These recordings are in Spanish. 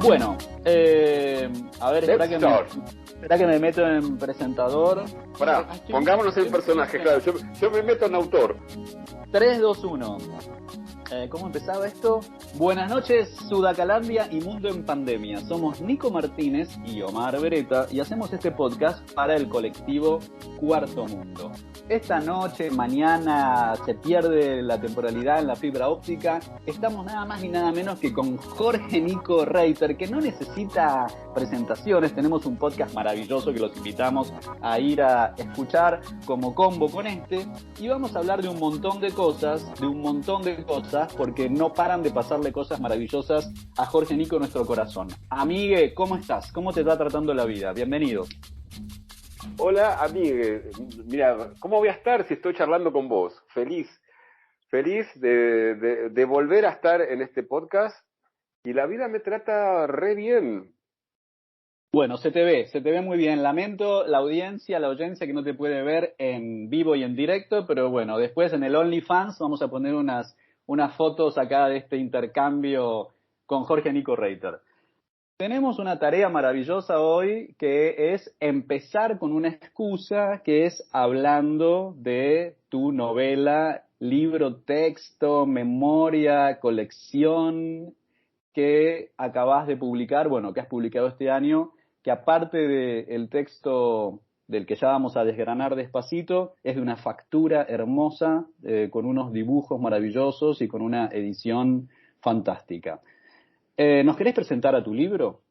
Bueno, a ver, espera que me meto en presentador. Pará, pongámonos en personaje, claro, yo me meto en autor. 3, 2, 1. ¿Cómo empezaba esto? Buenas noches, Sudacalandia y Mundo en Pandemia. Somos Nico Martínez y Omar Beretta y hacemos este podcast para el colectivo Cuarto Mundo. Esta noche, mañana, se pierde la temporalidad en la fibra óptica. Estamos nada más ni nada menos que con Jorge Nico Reiter, que no necesita presentaciones. Tenemos un podcast maravilloso que los invitamos a ir a escuchar como combo con este. Y vamos a hablar de un montón de cosas, porque no paran de pasarle cosas maravillosas a Jorge Nico en nuestro corazón. Amigue, ¿cómo estás? ¿Cómo te está tratando la vida? Bienvenido. Hola, amigue. Mira, ¿cómo voy a estar si estoy charlando con vos? Feliz de volver a estar en este podcast y la vida me trata re bien. Bueno, se te ve muy bien. Lamento la audiencia que no te puede ver en vivo y en directo, pero bueno, después en el OnlyFans vamos a poner unas fotos acá de este intercambio con Jorge Nico Reiter. Tenemos una tarea maravillosa hoy que es empezar con una excusa que es hablando de tu novela, libro, texto, memoria, colección que acabas de publicar, que has publicado este año, que aparte del texto del que ya vamos a desgranar despacito, es de una factura hermosa, con unos dibujos maravillosos y con una edición fantástica. ¿Nos querés presentar a tu libro?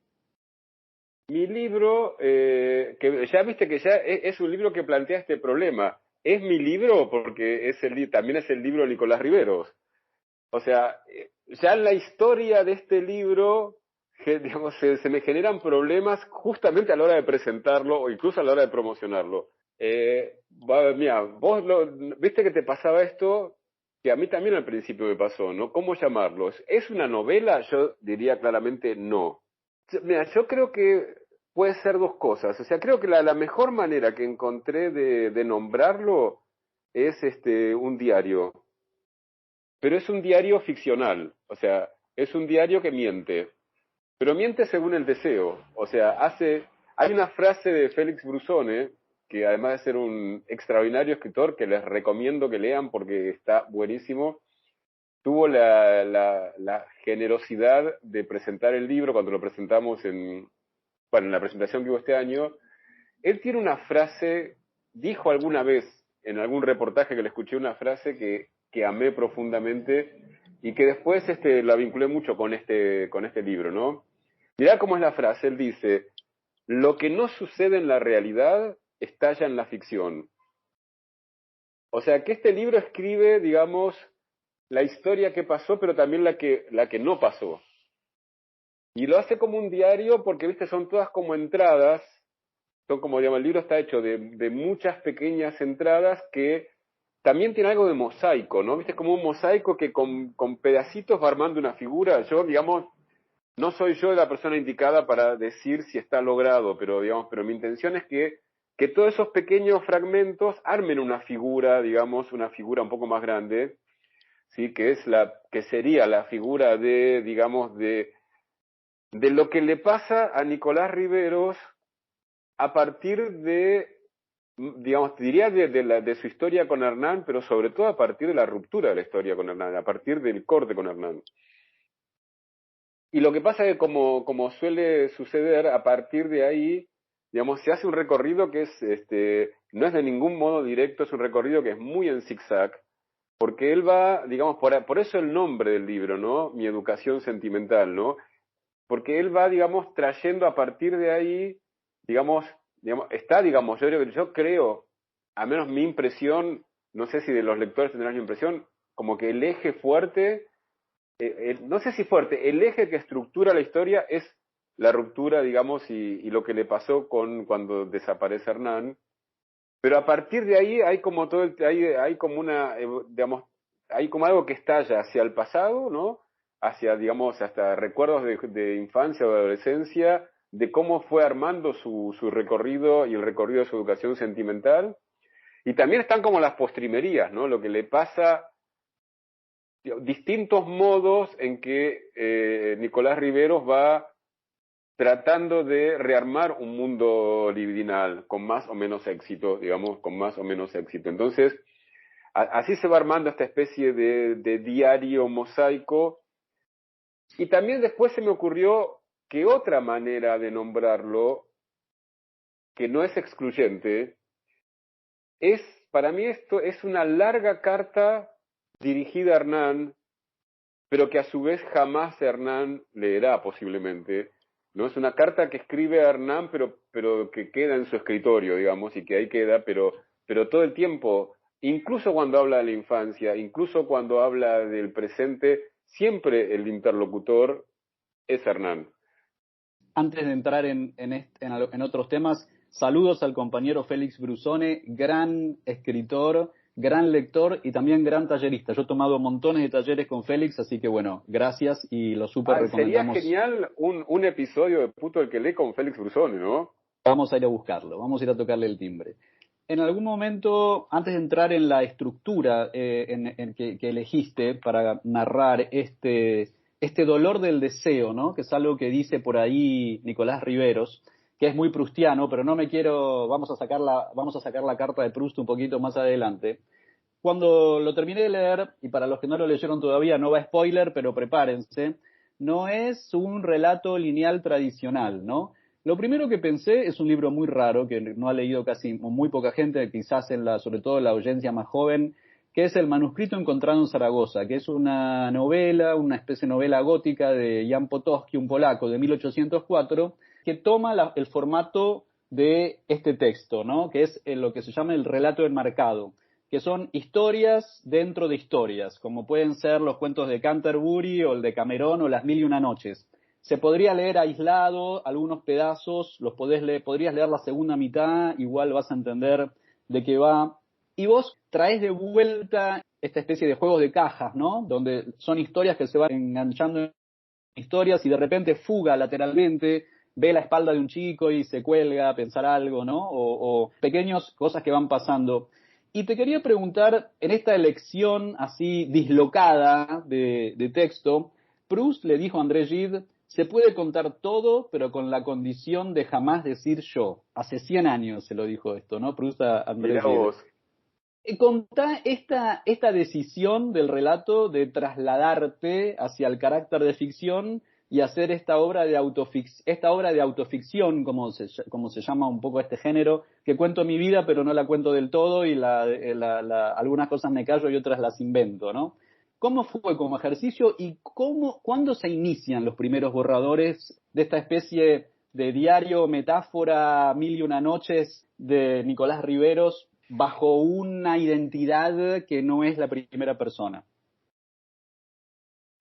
Mi libro, que ya viste que ya es un libro que plantea este problema. ¿Es mi libro? Porque también es el libro de Nicolás Riveros. O sea, ya en la historia de este libro, digamos, se me generan problemas justamente a la hora de presentarlo o incluso a la hora de promocionarlo. Mira, vos viste que te pasaba esto, que a mí también al principio me pasó, ¿no? ¿Cómo llamarlo? ¿Es una novela? Yo diría claramente no. Mira, yo creo que puede ser dos cosas. O sea, creo que la mejor manera que encontré de nombrarlo es un diario. Pero es un diario ficcional. O sea, es un diario que miente. Pero miente según el deseo. O sea, hay una frase de Félix Brusone, que además de ser un extraordinario escritor, que les recomiendo que lean porque está buenísimo, tuvo la generosidad de presentar el libro cuando lo presentamos en la presentación que hubo este año. Él tiene una frase, dijo alguna vez en algún reportaje que le escuché una frase que amé profundamente y que después la vinculé mucho con este libro, ¿no? Mirá cómo es la frase. Él dice: lo que no sucede en la realidad estalla en la ficción. O sea, que este libro escribe, digamos, la historia que pasó, pero también la que no pasó. Y lo hace como un diario porque, viste, son todas como entradas, son como, digamos, el libro está hecho de muchas pequeñas entradas que también tiene algo de mosaico, ¿no? Viste, como un mosaico que con pedacitos va armando una figura. Yo, digamos, no soy yo la persona indicada para decir si está logrado, pero mi intención es que todos esos pequeños fragmentos armen una figura, digamos, una figura un poco más grande, ¿sí? Que sería la figura de lo que le pasa a Nicolás Riveros a partir digamos, diría de su historia con Hernán, pero sobre todo a partir de la ruptura de la historia con Hernán, a partir del corte con Hernán. Y lo que pasa es que, como suele suceder, a partir de ahí, digamos, se hace un recorrido que no es de ningún modo directo, es un recorrido que es muy en zigzag, porque él va, digamos, por eso el nombre del libro, ¿no? Mi educación sentimental, ¿no? Porque él va, digamos, trayendo a partir de ahí, digamos, yo creo, a menos mi impresión, no sé si de los lectores tendrán la impresión, como que el eje fuerte, no sé si fuerte, el eje que estructura la historia es la ruptura, digamos, y lo que le pasó cuando desaparece Hernán. Pero a partir de ahí hay como hay como una, digamos, hay como algo que estalla hacia el pasado, ¿no? Hacia, digamos, hasta recuerdos de infancia o de adolescencia, de cómo fue armando su recorrido y el recorrido de su educación sentimental. Y también están como las postrimerías, ¿no? Lo que le pasa, distintos modos en que Nicolás Riveros va tratando de rearmar un mundo libidinal con más o menos éxito, digamos, con más o menos éxito. Entonces, así se va armando esta especie de diario mosaico. Y también después se me ocurrió que otra manera de nombrarlo, que no es excluyente, es, para mí esto es una larga carta dirigida a Hernán, pero que a su vez jamás Hernán leerá posiblemente, ¿no? Es una carta que escribe a Hernán, pero que queda en su escritorio, digamos, y que ahí queda, pero todo el tiempo, incluso cuando habla de la infancia, incluso cuando habla del presente, siempre el interlocutor es Hernán. Antes de entrar en otros temas, saludos al compañero Félix Brusone, gran escritor, gran lector y también gran tallerista. Yo he tomado montones de talleres con Félix, así que bueno, gracias y lo súper Sería recomendamos. genial un episodio de Puto el que lee con Félix Brusone, ¿no? Vamos a ir a buscarlo, vamos a ir a tocarle el timbre. En algún momento, antes de entrar en la estructura que elegiste para narrar este dolor del deseo, ¿no? Que es algo que dice por ahí Nicolás Riveros, que es muy proustiano, pero no me quiero, vamos a sacar la carta de Proust un poquito más adelante. Cuando lo terminé de leer, y para los que no lo leyeron todavía, no va spoiler, pero prepárense, no es un relato lineal tradicional, ¿no? Lo primero que pensé es un libro muy raro, que no ha leído casi muy poca gente, quizás sobre todo en la audiencia más joven, que es El manuscrito encontrado en Zaragoza, que es una novela, una especie de novela gótica de Jan Potocki, un polaco de 1804, que toma el formato de este texto, ¿no? Que es lo que se llama el relato enmarcado, que son historias dentro de historias, como pueden ser los cuentos de Canterbury o el de Cameron o Las Mil y una Noches. Se podría leer aislado algunos pedazos, podrías leer la segunda mitad, igual vas a entender de qué va. Y vos traes de vuelta esta especie de juegos de cajas, ¿no? Donde son historias que se van enganchando en historias y de repente fuga lateralmente, ve la espalda de un chico y se cuelga a pensar algo, ¿no? O pequeñas cosas que van pasando. Y te quería preguntar, en esta elección así dislocada de texto, Proust le dijo a André Gide, se puede contar todo, pero con la condición de jamás decir yo. Hace 100 años se lo dijo esto, ¿no? Proust a André Mirá Gide. vos. Contá esta decisión del relato de trasladarte hacia el carácter de ficción y hacer esta obra de autoficción, como se llama un poco este género, que cuento mi vida pero no la cuento del todo y algunas cosas me callo y otras las invento, ¿no? ¿Cómo fue como ejercicio y cuándo se inician los primeros borradores de esta especie de diario, metáfora, mil y una noches de Nicolás Riveros bajo una identidad que no es la primera persona?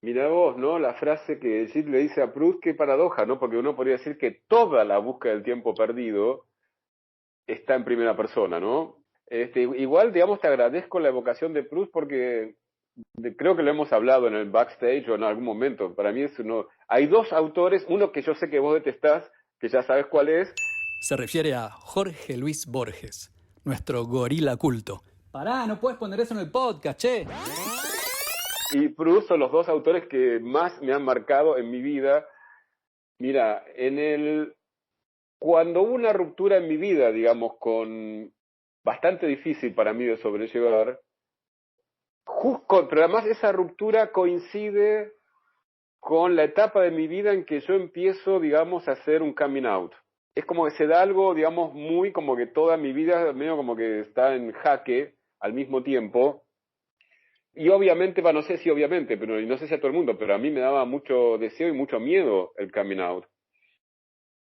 Mirá vos, ¿no? La frase que Gide le dice a Proust, qué paradoja, ¿no? Porque uno podría decir que toda la búsqueda del tiempo perdido está en primera persona, ¿no? Igual, digamos, te agradezco la evocación de Proust porque creo que lo hemos hablado en el backstage o en algún momento. Para mí es uno. Hay dos autores, uno que yo sé que vos detestás, que ya sabes cuál es. Se refiere a Jorge Luis Borges, nuestro gorila culto. Pará, no puedes poner eso en el podcast, che. Y Proust son los dos autores que más me han marcado en mi vida. Mira, cuando hubo una ruptura en mi vida, digamos, bastante difícil para mí de sobrellevar, pero además esa ruptura coincide con la etapa de mi vida en que yo empiezo, digamos, a hacer un coming out. Es como que se da algo, digamos, muy como que toda mi vida medio como que está en jaque al mismo tiempo. Y obviamente, no sé si obviamente, pero y no sé si a todo el mundo, pero a mí me daba mucho deseo y mucho miedo el coming out.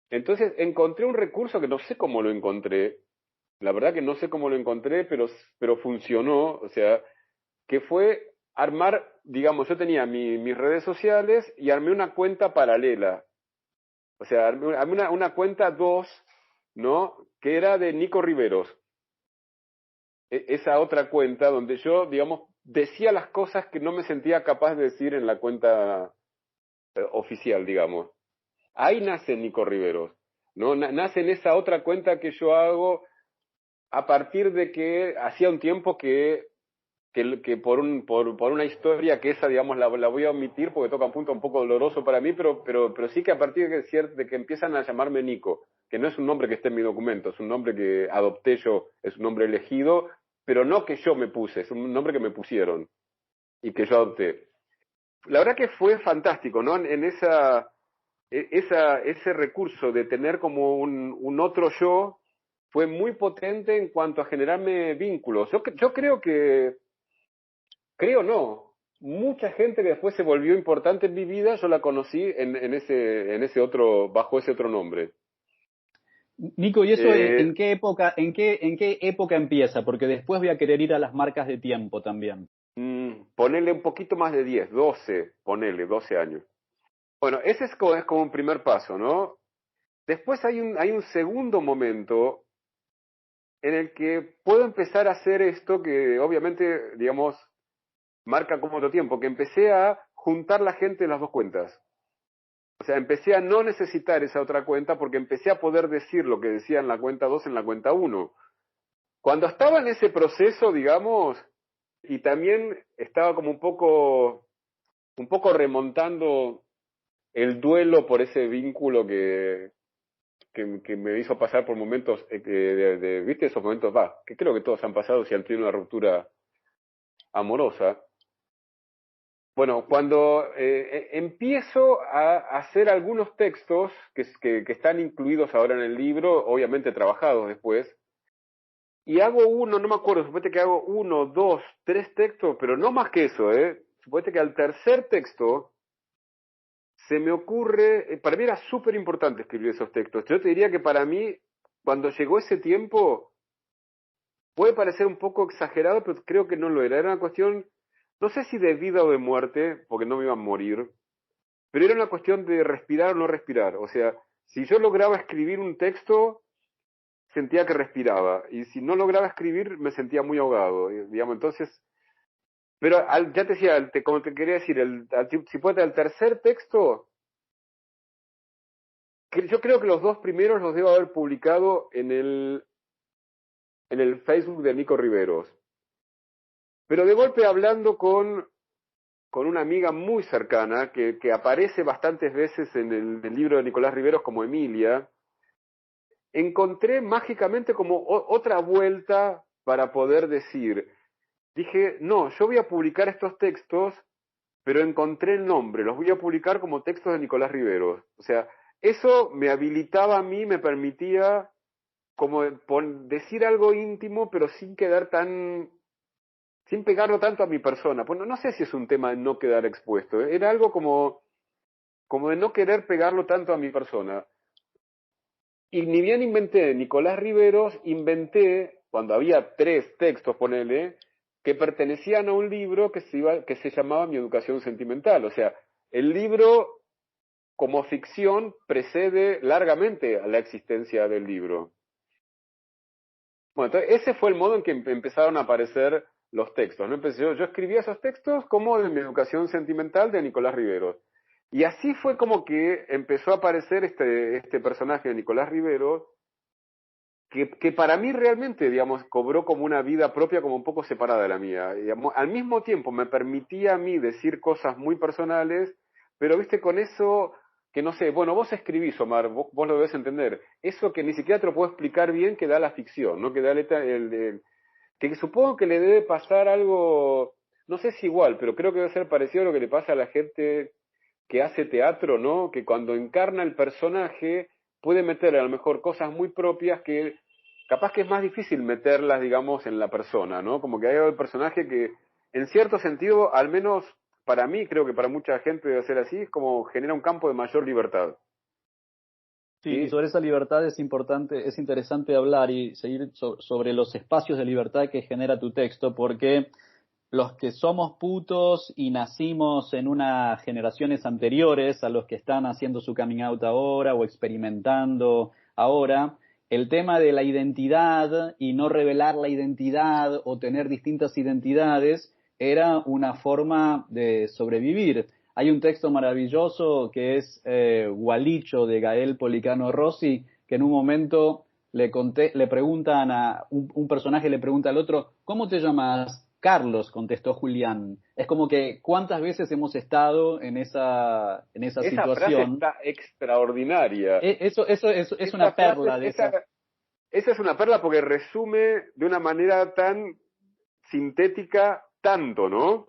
Entonces encontré un recurso que no sé cómo lo encontré, la verdad que no sé cómo lo encontré, pero funcionó, o sea, que fue armar, digamos, yo tenía mis redes sociales y armé una cuenta paralela, o sea, armé una cuenta 2, ¿no? Que era de Nico Riveros. esa otra cuenta donde yo, digamos, decía las cosas que no me sentía capaz de decir en la cuenta oficial, digamos. Ahí nace Nico Riveros, ¿no? Nace en esa otra cuenta que yo hago a partir de que hacía un tiempo que por una historia que esa, digamos, la voy a omitir porque toca un punto un poco doloroso para mí, pero sí que a partir de que empiezan a llamarme Nico, que no es un nombre que esté en mi documento, es un nombre que adopté yo, es un nombre elegido, pero no que yo me puse, es un nombre que me pusieron y que yo adopté. La verdad que fue fantástico, ¿no? En ese recurso de tener como un otro yo fue muy potente en cuanto a generarme vínculos. Yo creo no, mucha gente que después se volvió importante en mi vida, yo la conocí en ese otro, bajo ese otro nombre. Nico, ¿y eso en qué época, en qué época empieza? Porque después voy a querer ir a las marcas de tiempo también. Ponele un poquito más de 10, 12, ponele, 12 años. Bueno, ese es como un primer paso, ¿no? Después hay un segundo momento en el que puedo empezar a hacer esto que obviamente, digamos, marca como otro tiempo, que empecé a juntar la gente de las dos cuentas. O sea, empecé a no necesitar esa otra cuenta porque empecé a poder decir lo que decía en la cuenta 2 en la cuenta 1. Cuando estaba en ese proceso, digamos, y también estaba como un poco remontando el duelo por ese vínculo que me hizo pasar por momentos, ¿viste? Esos momentos, que creo que todos han pasado si han tenido una ruptura amorosa. Bueno, cuando empiezo a hacer algunos textos que están incluidos ahora en el libro, obviamente trabajados después, y hago uno, no me acuerdo, suponete que hago 1, 2, 3 textos, pero no más que eso, suponete que al tercer texto se me ocurre, para mí era súper importante escribir esos textos. Yo te diría que para mí, cuando llegó ese tiempo, puede parecer un poco exagerado, pero creo que no lo era. Era una cuestión, no sé si de vida o de muerte, porque no me iba a morir, pero era una cuestión de respirar o no respirar. O sea, si yo lograba escribir un texto, sentía que respiraba, y si no lograba escribir, me sentía muy ahogado, digamos. Entonces, pero ya te decía, como te quería decir, si puede, el tercer texto, yo creo que los dos primeros los debo haber publicado en el Facebook de Nico Riveros. Pero de golpe hablando con una amiga muy cercana que aparece bastantes veces en el libro de Nicolás Riveros como Emilia, encontré mágicamente como otra vuelta para poder decir, dije, no, yo voy a publicar estos textos, pero encontré el nombre, los voy a publicar como textos de Nicolás Riveros. O sea, eso me habilitaba a mí, me permitía como decir algo íntimo, pero sin pegarlo tanto a mi persona. Pues no sé si es un tema de no quedar expuesto, era algo como de no querer pegarlo tanto a mi persona. Y ni bien inventé Nicolás Riveros, inventé, cuando había 3 textos, ponele, que pertenecían a un libro que se llamaba Mi Educación Sentimental. O sea, el libro como ficción precede largamente a la existencia del libro. Bueno, entonces ese fue el modo en que empezaron a aparecer los textos, ¿no? Yo escribía esos textos como de Mi Educación Sentimental de Nicolás Riveros. Y así fue como que empezó a aparecer este personaje de Nicolás Riveros, que para mí realmente, digamos, cobró como una vida propia, como un poco separada de la mía. Digamos, al mismo tiempo me permitía a mí decir cosas muy personales, pero viste, con eso que no sé, bueno, vos escribís, Omar, vos lo debes entender, eso que ni siquiera te lo puedo explicar bien, que da la ficción, ¿no? Que da que supongo que le debe pasar algo, no sé si igual, pero creo que debe ser parecido a lo que le pasa a la gente que hace teatro, ¿no? Que cuando encarna el personaje puede meter a lo mejor cosas muy propias que capaz que es más difícil meterlas, digamos, en la persona, ¿no? Como que hay un personaje que, en cierto sentido, al menos para mí, creo que para mucha gente debe ser así, es como genera un campo de mayor libertad. Sí, y sobre esa libertad es importante, es interesante hablar y seguir sobre los espacios de libertad que genera tu texto, porque los que somos putos y nacimos en unas generaciones anteriores a los que están haciendo su coming out ahora o experimentando ahora, el tema de la identidad y no revelar la identidad o tener distintas identidades era una forma de sobrevivir. Hay un texto maravilloso que es Gualicho, de Gael Policano Rossi, que en un momento le preguntan a un personaje, le pregunta al otro, ¿cómo te llamas? Carlos, contestó Julián. Es como que cuántas veces hemos estado en esa Esa situación. frase está extraordinaria. Eso es una perla de esa. Esa es una perla porque resume de una manera tan sintética tanto, ¿no?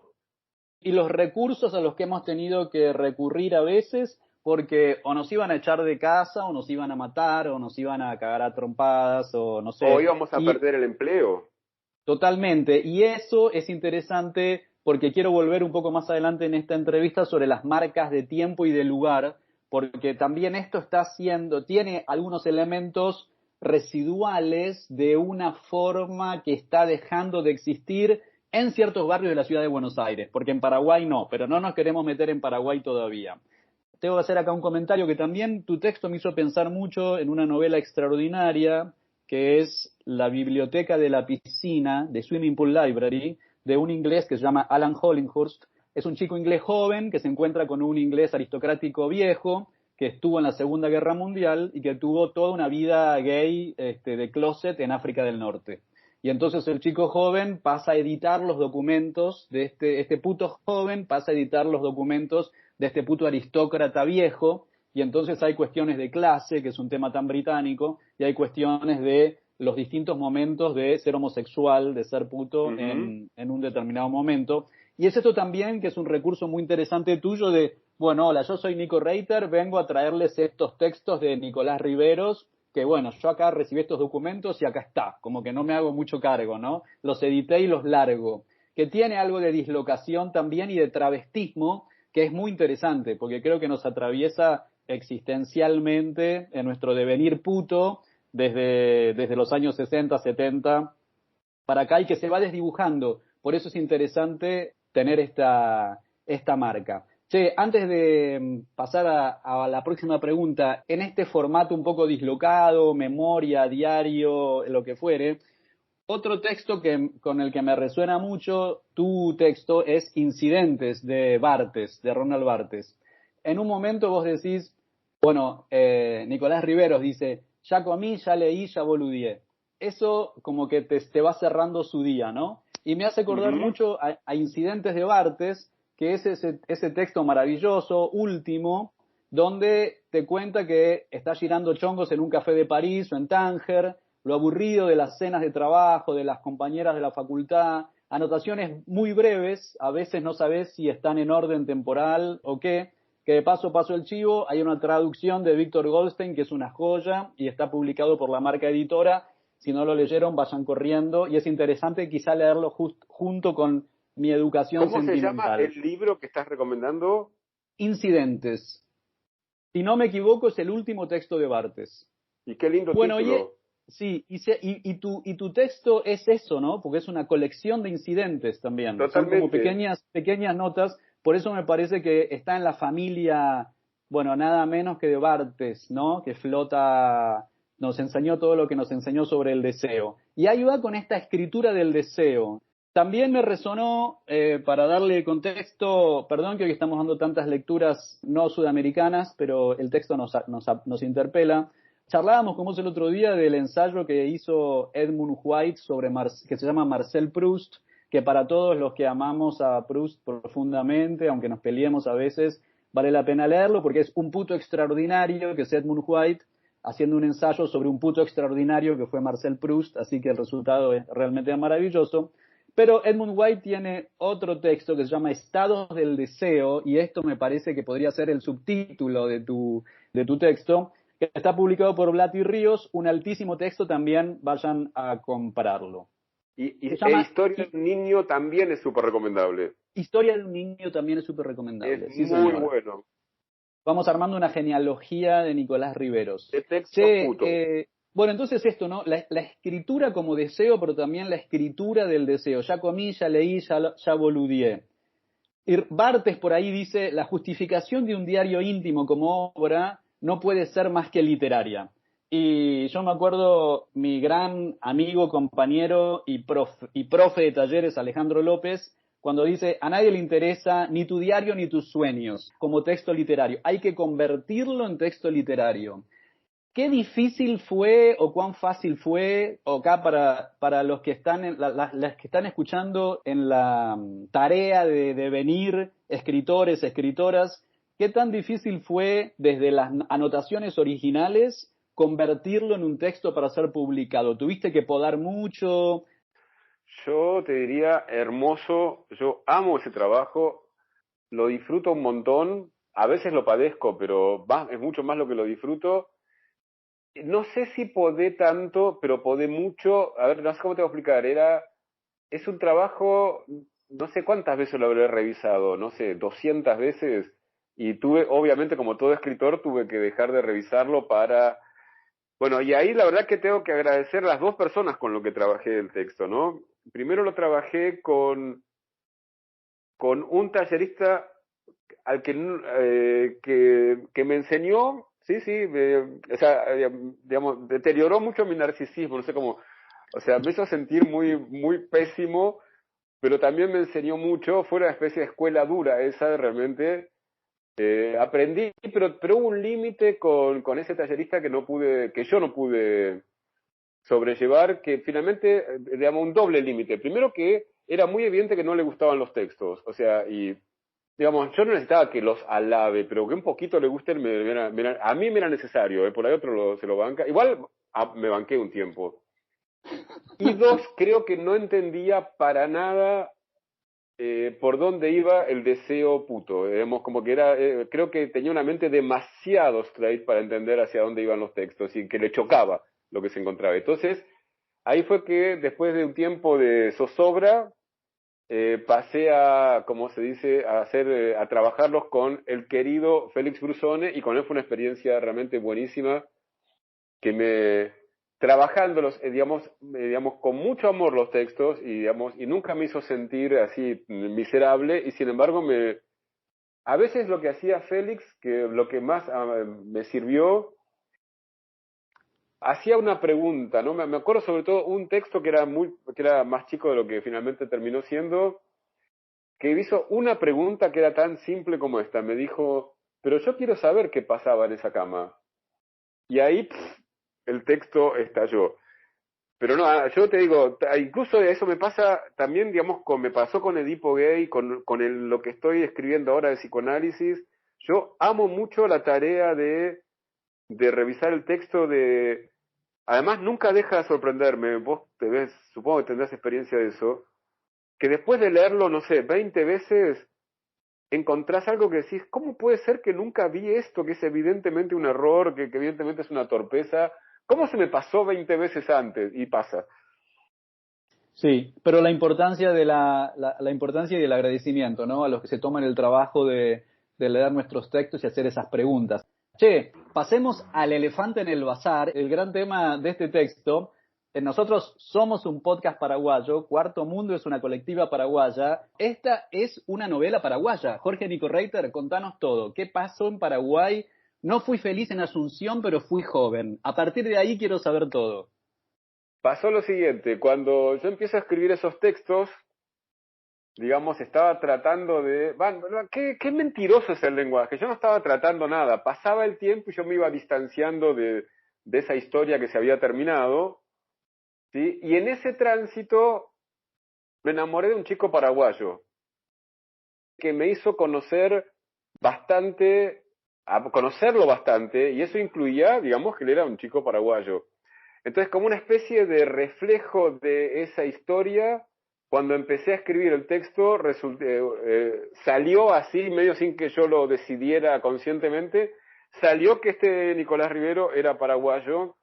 Y los recursos a los que hemos tenido que recurrir a veces, porque o nos iban a echar de casa, o nos iban a matar, o nos iban a cagar a trompadas, o no sé. O íbamos a perder el empleo. Totalmente. Y eso es interesante porque quiero volver un poco más adelante en esta entrevista sobre las marcas de tiempo y de lugar, porque también esto tiene algunos elementos residuales de una forma que está dejando de existir en ciertos barrios de la ciudad de Buenos Aires, porque en Paraguay no, pero no nos queremos meter en Paraguay todavía. Tengo que hacer acá un comentario que también tu texto me hizo pensar mucho en una novela extraordinaria que es La biblioteca de la piscina, de Swimming Pool Library, de un inglés que se llama Alan Hollingworth. Es un chico inglés joven que se encuentra con un inglés aristocrático viejo que estuvo en la Segunda Guerra Mundial y que tuvo toda una vida gay de closet en África del Norte. Y entonces el chico joven pasa a editar los documentos de este puto joven, pasa a editar los documentos de este puto aristócrata viejo, y entonces hay cuestiones de clase, que es un tema tan británico, y hay cuestiones de los distintos momentos de ser homosexual, de ser puto en un determinado momento. Y es esto también que es un recurso muy interesante tuyo de, bueno, hola, yo soy Nico Reiter, vengo a traerles estos textos de Nicolás Riveros, que bueno, yo acá recibí estos documentos y acá está, como que no me hago mucho cargo, ¿no? Los edité y los largo, que tiene algo de dislocación también y de travestismo, que es muy interesante, porque creo que nos atraviesa existencialmente en nuestro devenir puto desde los años 60, 70 para acá y que se va desdibujando. Por eso es interesante tener esta marca. Che, antes de pasar a la próxima pregunta, en este formato un poco dislocado, memoria, diario, lo que fuere, otro texto con el que me resuena mucho tu texto es Incidentes de Barthes, de Ronald Barthes. En un momento vos decís, bueno, Nicolás Riveros dice, ya comí, ya leí, ya boludeé. Eso como que te va cerrando su día, ¿no? Y me hace acordar mucho a Incidentes de Barthes, que es ese texto maravilloso, último, donde te cuenta que está girando chongos en un café de París o en Tánger, lo aburrido de las cenas de trabajo, de las compañeras de la facultad, anotaciones muy breves, a veces no sabes si están en orden temporal o qué, que de paso el chivo, hay una traducción de Víctor Goldstein que es una joya y está publicado por la marca editora. Si no lo leyeron, vayan corriendo, y es interesante quizá leerlo junto con Mi educación sentimental. ¿Cómo se llama el libro que estás recomendando? Incidentes. Si no me equivoco, es el último texto de Barthes. Y qué lindo título. Sí, y tu texto es eso, ¿no? Porque es una colección de incidentes también. Totalmente. Son como pequeñas notas, por eso me parece que está en la familia, bueno, nada menos que de Barthes, ¿no? Que flota, nos enseñó todo lo que nos enseñó sobre el deseo. Y ayuda con esta escritura del deseo. También me resonó, para darle contexto, perdón que hoy estamos dando tantas lecturas no sudamericanas, pero el texto nos interpela. Charlábamos con vos el otro día del ensayo que hizo Edmund White que se llama Marcel Proust, que para todos los que amamos a Proust profundamente, aunque nos peleemos a veces, vale la pena leerlo porque es un puto extraordinario que es Edmund White haciendo un ensayo sobre un puto extraordinario que fue Marcel Proust, así que el resultado es realmente maravilloso. Pero Edmund White tiene otro texto que se llama Estados del Deseo, y esto me parece que podría ser el subtítulo de tu texto, que está publicado por Blatty Ríos, un altísimo texto también, vayan a compararlo. Historia de un niño también es súper recomendable. Historia de un niño también es súper recomendable. Es muy bueno. Vamos armando una genealogía de Nicolás Riveros. De texto puto. Bueno, entonces esto, ¿no? La escritura como deseo, pero también la escritura del deseo. Ya comí, ya leí, ya boludeé. Y Barthes por ahí dice, la justificación de un diario íntimo como obra no puede ser más que literaria. Y yo me acuerdo mi gran amigo, compañero y profe de talleres, Alejandro López, cuando dice: a nadie le interesa ni tu diario ni tus sueños como texto literario, hay que convertirlo en texto literario. ¿Qué difícil fue o cuán fácil fue, o acá para los que están, las que están escuchando en la tarea de venir escritores, escritoras, qué tan difícil fue desde las anotaciones originales convertirlo en un texto para ser publicado? ¿Tuviste que podar mucho? Yo te diría hermoso, yo amo ese trabajo, lo disfruto un montón, a veces lo padezco, pero es mucho más lo que lo disfruto. No sé si podé tanto, pero podé mucho. A ver, no sé cómo te voy a explicar. Es un trabajo, no sé cuántas veces lo habré revisado, no sé, 200 veces. Y tuve, obviamente, como todo escritor, tuve que dejar de revisarlo para... Bueno, y ahí la verdad que tengo que agradecer a las dos personas con lo que trabajé el texto, ¿no? Primero lo trabajé con un tallerista al que me enseñó, sí, sí, o sea, digamos, deterioró mucho mi narcisismo, no sé cómo, o sea, me hizo sentir muy, muy pésimo, pero también me enseñó mucho, fue una especie de escuela dura esa, realmente, aprendí, pero hubo un límite con ese tallerista que yo no pude sobrellevar, que finalmente, digamos, un doble límite. Primero que era muy evidente que no le gustaban los textos, o sea, y digamos, yo no necesitaba que los alabe, pero que un poquito le gusten, a mí me era necesario, por ahí otro se lo banca. Igual me banqué un tiempo. Y dos, creo que no entendía para nada por dónde iba el deseo puto. Digamos, como que creo que tenía una mente demasiado straight para entender hacia dónde iban los textos y que le chocaba lo que se encontraba. Entonces, ahí fue que después de un tiempo de zozobra, pasé a, como se dice, a trabajarlos con el querido Félix Brusone, y con él fue una experiencia realmente buenísima, trabajándolos, digamos, con mucho amor los textos, y nunca me hizo sentir así miserable, y sin embargo a veces lo que hacía Félix, que lo que más me sirvió, hacía una pregunta, ¿no? Me acuerdo sobre todo un texto que era más chico de lo que finalmente terminó siendo, que hizo una pregunta que era tan simple como esta. Me dijo: pero yo quiero saber qué pasaba en esa cama. Y ahí el texto estalló. Pero no, yo te digo, incluso eso me pasa también, digamos, me pasó con Edipo Gay, con lo que estoy escribiendo ahora de psicoanálisis. Yo amo mucho la tarea de revisar el texto Además, nunca deja de sorprenderme. Vos supongo que tendrás experiencia de eso, que después de leerlo, no sé, 20 veces, encontrás algo que decís: ¿cómo puede ser que nunca vi esto, que es evidentemente un error, que evidentemente es una torpeza? ¿Cómo se me pasó 20 veces antes? Y pasa. Sí, pero la importancia la importancia y el agradecimiento, ¿no? A los que se toman el trabajo de leer nuestros textos y hacer esas preguntas. Che, pasemos al elefante en el bazar, el gran tema de este texto. Nosotros somos un podcast paraguayo, Cuarto Mundo es una colectiva paraguaya. Esta es una novela paraguaya. Jorge Nico Reiter, contanos todo. ¿Qué pasó en Paraguay? No fui feliz en Asunción, pero fui joven. A partir de ahí quiero saber todo. Pasó lo siguiente: cuando yo empiezo a escribir esos textos, digamos, estaba tratando qué mentiroso es el lenguaje. Yo no estaba tratando nada. Pasaba el tiempo y yo me iba distanciando de esa historia que se había terminado, ¿sí? Y en ese tránsito me enamoré de un chico paraguayo que me hizo conocerlo bastante, y eso incluía, digamos, que él era un chico paraguayo. Entonces, como una especie de reflejo de esa historia, cuando empecé a escribir el texto, salió así, medio sin que yo lo decidiera conscientemente, salió que este Nicolás Rivero era paraguayo.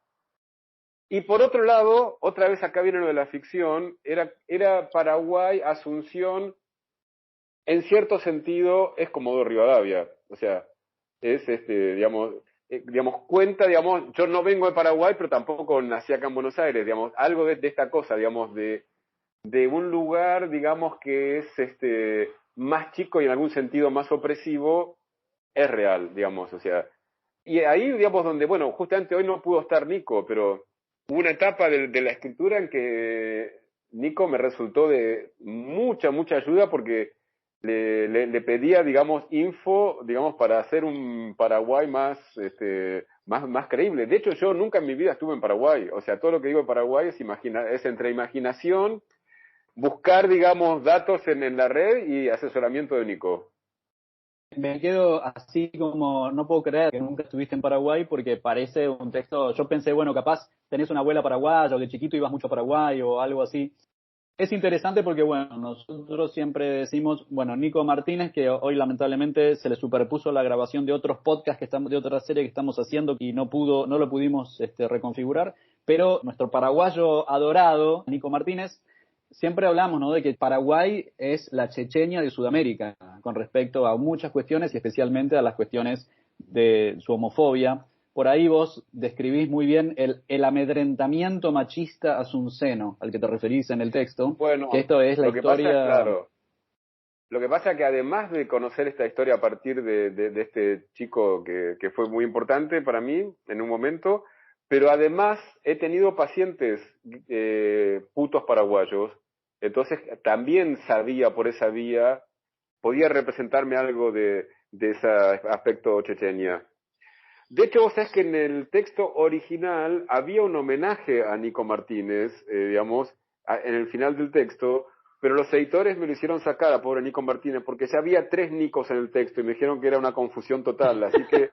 Y por otro lado, otra vez acá viene lo de la ficción, era Paraguay, Asunción, en cierto sentido es Comodoro Rivadavia. O sea, es digamos, cuenta, digamos, yo no vengo de Paraguay, pero tampoco nací acá en Buenos Aires, digamos, algo de esta cosa, digamos, de un lugar, digamos, que es más chico y en algún sentido más opresivo, es real, digamos, o sea, Y ahí, digamos, donde, bueno, justamente hoy no pudo estar Nico, pero hubo una etapa de la escritura en que Nico me resultó de mucha ayuda porque le pedía, digamos, info, digamos, para hacer un Paraguay más creíble. De hecho, yo nunca en mi vida estuve en Paraguay. O sea, todo lo que digo en Paraguay es entre imaginación, buscar, digamos, datos en la red y asesoramiento de Nico. Me quedo así como, no puedo creer que nunca estuviste en Paraguay porque parece un texto, yo pensé, bueno, capaz tenés una abuela paraguaya o de chiquito ibas mucho a Paraguay o algo así. Es interesante porque, bueno, nosotros siempre decimos, bueno, Nico Martínez, que hoy lamentablemente se le superpuso la grabación de otros podcasts de otra serie que estamos haciendo y no lo pudimos reconfigurar, pero nuestro paraguayo adorado, Nico Martínez, siempre hablamos, ¿no?, de que Paraguay es la Chechenia de Sudamérica con respecto a muchas cuestiones y especialmente a las cuestiones de su homofobia. Por ahí vos describís muy bien el amedrentamiento machista asunceno al que te referís en el texto, que Bueno, esto es la lo que pasa, historia. claro, lo que pasa es que además de conocer esta historia a partir de este chico que fue muy importante para mí en un momento, pero además he tenido pacientes putos paraguayos, entonces también sabía por esa vía, podía representarme algo de ese aspecto chechenia. De hecho, vos sabés que en el texto original había un homenaje a Nico Martínez, digamos, en el final del texto, pero los editores me lo hicieron sacar a pobre Nico Martínez, porque ya había 3 Nicos en el texto y me dijeron que era una confusión total, así que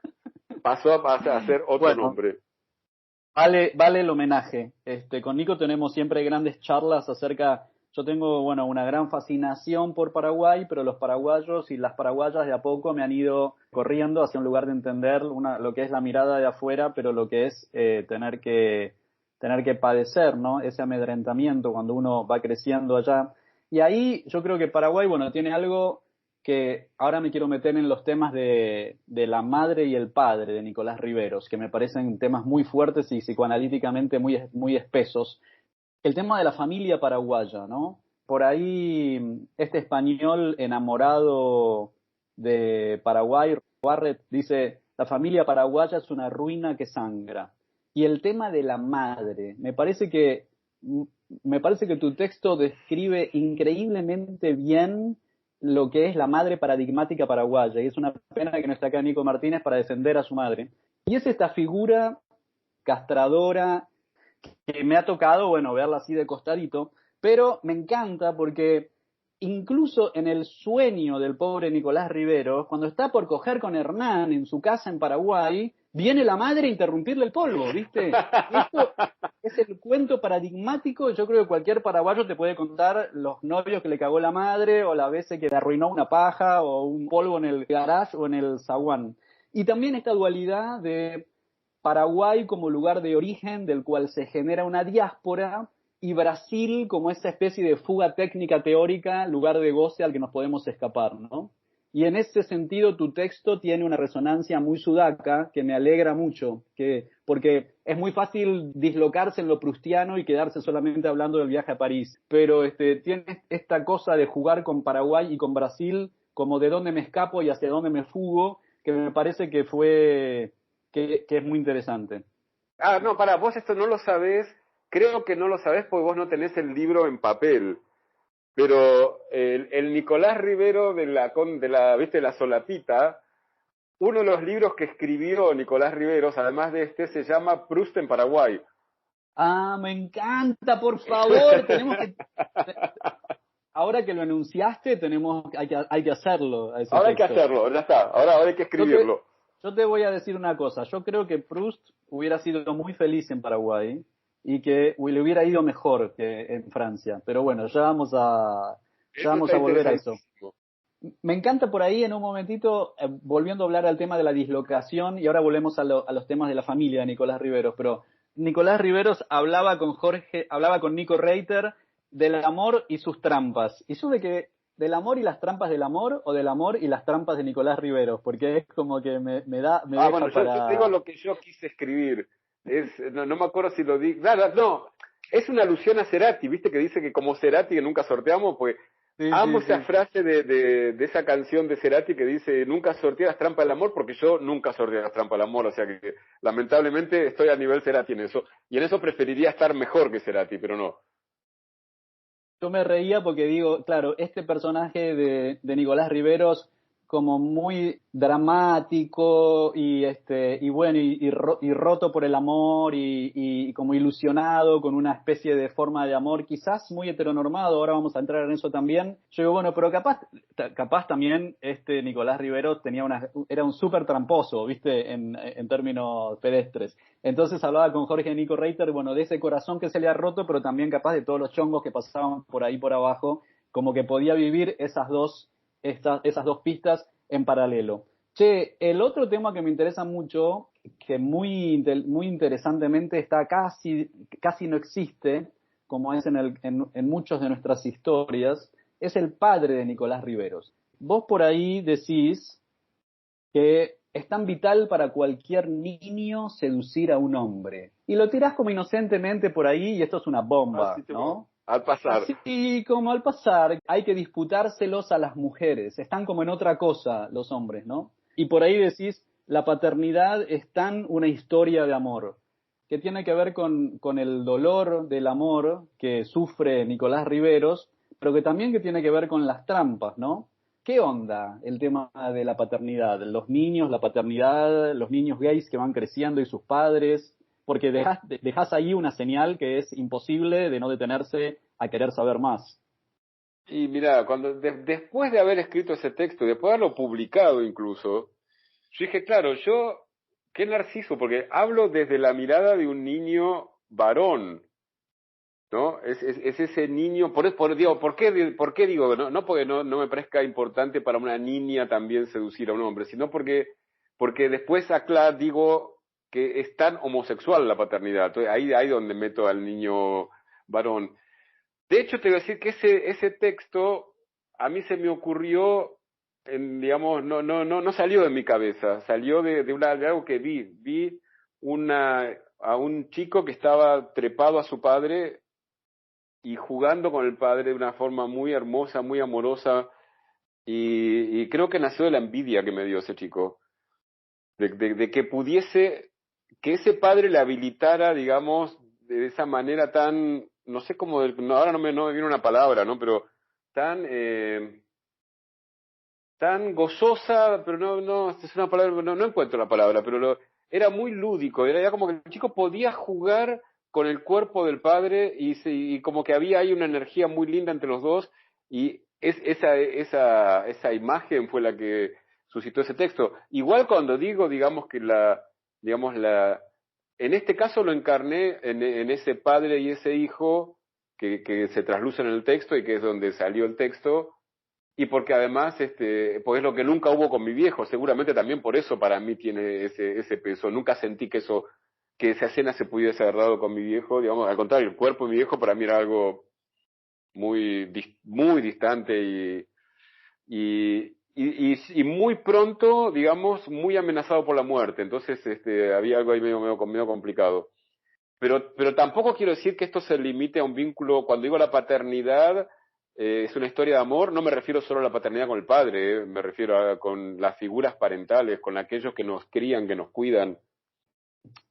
pasó a ser otro Bueno, nombre. vale el homenaje. Con Nico tenemos siempre grandes charlas acerca. Yo tengo, bueno, una gran fascinación por Paraguay, pero los paraguayos y las paraguayas de a poco me han ido corriendo hacia un lugar de entender lo que es la mirada de afuera, pero lo que es tener que padecer, ¿no? Ese amedrentamiento cuando uno va creciendo allá. Y ahí yo creo que Paraguay, bueno, tiene algo que ahora me quiero meter en los temas de la madre y el padre de Nicolás Riveros, que me parecen temas muy fuertes y psicoanalíticamente muy espesos. El tema de la familia paraguaya, ¿no? Por ahí este español enamorado de Paraguay, Barrett, dice, la familia paraguaya es una ruina que sangra. Y el tema de la madre, me parece que tu texto describe increíblemente bien lo que es la madre paradigmática paraguaya, y es una pena que no esté acá Nico Martínez para defender a su madre. Y es esta figura castradora que me ha tocado, bueno, verla así de costadito, pero me encanta porque incluso en el sueño del pobre Nicolás Riveros, cuando está por coger con Hernán en su casa en Paraguay, viene la madre a interrumpirle el polvo, ¿viste? Y esto es el cuento paradigmático. Yo creo que cualquier paraguayo te puede contar los novios que le cagó la madre, o las veces que le arruinó una paja, o un polvo en el garage o en el zaguán. Y también esta dualidad de Paraguay como lugar de origen del cual se genera una diáspora, y Brasil como esa especie de fuga técnica teórica, lugar de goce al que nos podemos escapar, ¿no? Y en ese sentido tu texto tiene una resonancia muy sudaca que me alegra mucho, porque es muy fácil dislocarse en lo prustiano y quedarse solamente hablando del viaje a París, pero tiene esta cosa de jugar con Paraguay y con Brasil como de dónde me escapo y hacia dónde me fugo, que me parece que es muy interesante. Ah, no, para vos esto no lo sabés, creo que no lo sabés porque vos no tenés el libro en papel. Pero el Nicolás Rivero ¿viste? La Solapita, uno de los libros que escribió Nicolás Riveros, además de este, se llama Proust en Paraguay. Ah, me encanta, por favor, ahora que lo enunciaste, hay que hacerlo a ese Ahora hay que texto. hacerlo, ya está, ahora hay que Yo te, escribirlo. yo te voy a decir una cosa, yo creo que Proust hubiera sido muy feliz en Paraguay y que le hubiera ido mejor que en Francia, pero bueno, ya Eso vamos está a volver a eso. interesantísimo. Me encanta por ahí en un momentito, volviendo a hablar al tema de la dislocación, y ahora volvemos a los temas de la familia de Nicolás Riveros, pero Nicolás Riveros hablaba con Nico Reiter del amor y sus trampas. Y yo del amor y las trampas del amor, o del amor y las trampas de Nicolás Riveros, porque es como que me Ah, deja bueno, yo te digo para. lo que yo quise escribir. No me acuerdo si lo di. Nada, no. Es una alusión a Cerati, viste que dice que como Cerati que nunca sorteamos, pues Sí, amo sí, esa sí. frase de esa canción de Cerati que dice, nunca sorteé las trampas del amor, porque yo nunca sorteé las trampas del amor, o sea que lamentablemente estoy a nivel Cerati en eso, y en eso preferiría estar mejor que Cerati, pero no. Yo me reía porque digo, claro, este personaje de Nicolás Riveros como muy dramático y bueno y roto por el amor y como ilusionado con una especie de forma de amor quizás muy heteronormado. Ahora vamos a entrar en eso también. Yo digo, bueno, pero capaz también este Nicolás Riveros era un súper tramposo, viste, en términos pedestres. Entonces hablaba con Jorge Nico Reiter, bueno, de ese corazón que se le ha roto, pero también capaz de todos los chongos que pasaban por ahí por abajo, como que podía vivir esas dos pistas en paralelo. Che, el otro tema que me interesa mucho, que muy interesantemente casi no existe, como es en muchas de nuestras historias, es el padre de Nicolás Riveros. Vos por ahí decís que es tan vital para cualquier niño seducir a un hombre. Y lo tirás como inocentemente por ahí y esto es una bomba, Así te va, ¿no? al pasar. Así como al pasar, hay que disputárselos a las mujeres. Están como en otra cosa los hombres, ¿no? Y por ahí decís, la paternidad es tan una historia de amor, que tiene que ver con el dolor del amor que sufre Nicolás Riveros, pero que también que tiene que ver con las trampas, ¿no? ¿Qué onda el tema de la paternidad? Los niños, la paternidad, los niños gays que van creciendo y sus padres, porque dejás ahí una señal que es imposible de no detenerse a querer saber más. Y mira, después de haber escrito ese texto, después de haberlo publicado incluso, yo dije, claro, qué narciso, porque hablo desde la mirada de un niño varón, ¿no? Es ese niño, digo, por qué digo? No, no porque no me parezca importante para una niña también seducir a un hombre, sino porque después digo que es tan homosexual la paternidad. Entonces, ahí donde meto al niño varón. De hecho, te voy a decir que ese texto a mí se me ocurrió, digamos, no salió de mi cabeza, salió de algo que vi. Vi a un chico que estaba trepado a su padre y jugando con el padre de una forma muy hermosa, muy amorosa, y creo que nació de la envidia que me dio ese chico, de que que ese padre le habilitara, digamos, de esa manera tan, no sé cómo, ahora no me viene una palabra, ¿no? Pero tan, tan gozosa, pero no, es una palabra, no encuentro la palabra, pero era muy lúdico, era como que el chico podía jugar con el cuerpo del padre y como que había ahí una energía muy linda entre los dos y esa imagen fue la que suscitó ese texto. Igual cuando digo, digamos que en este caso lo encarné en ese padre y ese hijo que se traslucen en el texto y que es donde salió el texto, y porque además, pues es lo que nunca hubo con mi viejo, seguramente también por eso para mí tiene ese peso. Nunca sentí que esa escena se pudiese haber dado con mi viejo, digamos, al contrario, el cuerpo de mi viejo para mí era algo muy distante y muy pronto, digamos, muy amenazado por la muerte. Entonces, había algo ahí medio complicado. Pero tampoco quiero decir que esto se limite a un vínculo, cuando digo la paternidad, es una historia de amor, no me refiero solo a la paternidad con el padre, me refiero con las figuras parentales, con aquellos que nos crían, que nos cuidan.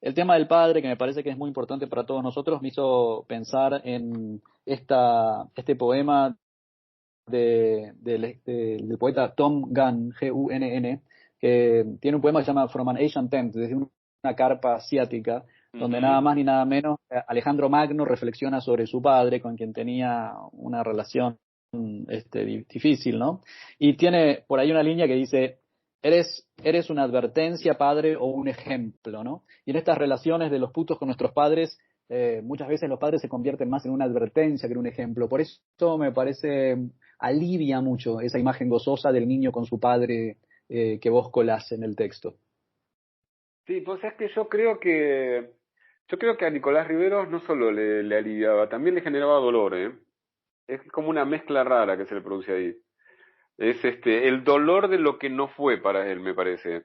El tema del padre, que me parece que es muy importante para todos nosotros, me hizo pensar en este poema del poeta Tom Gunn, Gunn, que tiene un poema que se llama From an Asian Tent, desde una carpa asiática, donde nada Ujú. más ni nada menos Alejandro Magno reflexiona sobre su padre, con quien tenía una relación difícil, ¿no? Y tiene por ahí una línea que dice, eres una advertencia, padre, o un ejemplo, ¿no? Y en estas relaciones de los putos con nuestros padres, muchas veces los padres se convierten más en una advertencia que en un ejemplo. Por eso me parece, alivia mucho esa imagen gozosa del niño con su padre que vos colás en el texto. Sí, pues es que yo creo que a Nicolás Riveros no solo le aliviaba, también le generaba dolor, ¿eh? Es como una mezcla rara que se le produce ahí. Es el dolor de lo que no fue para él, me parece.